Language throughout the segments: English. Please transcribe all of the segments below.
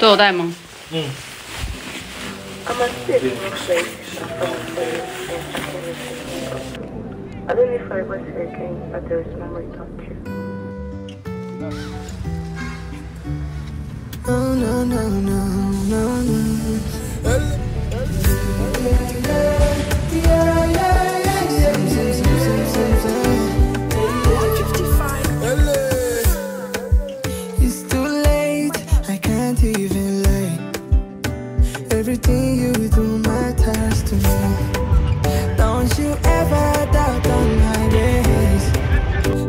都有带吗？嗯。I don't know if I was again, but there is no more touch. Oh no no no no no. It's too late, I can't even lie. Everything you do matters to me. Don't you ever doubt on my ways.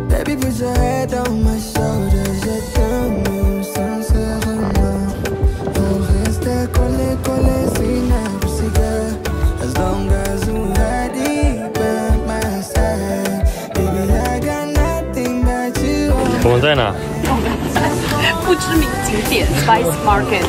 Baby, put your head on my shoulders. Je t'aime sincèrement. On reste collé si n'impossible. As long as you are deep by my side. Baby, I got nothing but you. 我们在哪？不知名景点 Spice Market。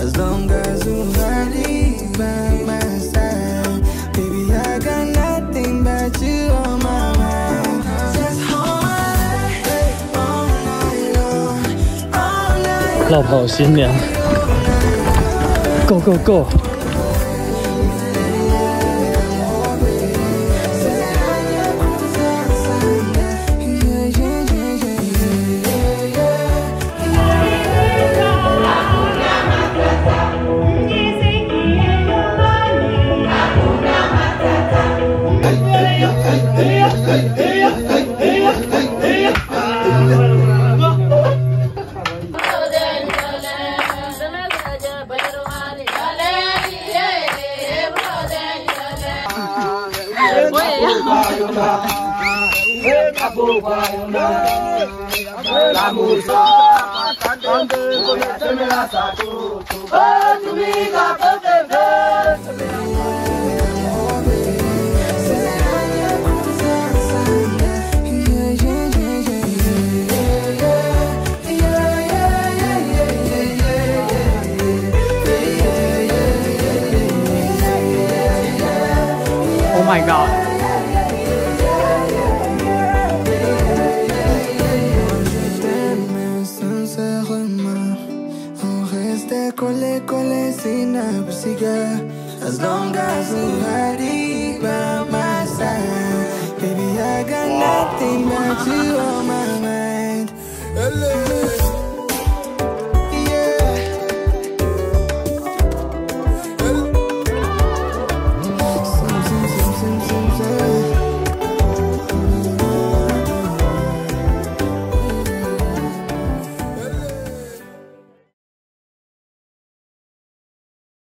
As long as you are deep by my side, baby, I got nothing but you on my mind. Just hold my all night long, all night long. 绕跑新娘 ，Go Go Go！ Oh my god！ collé sin impossible. As long as you are deep by my side, baby, I got nothing but you on my mind.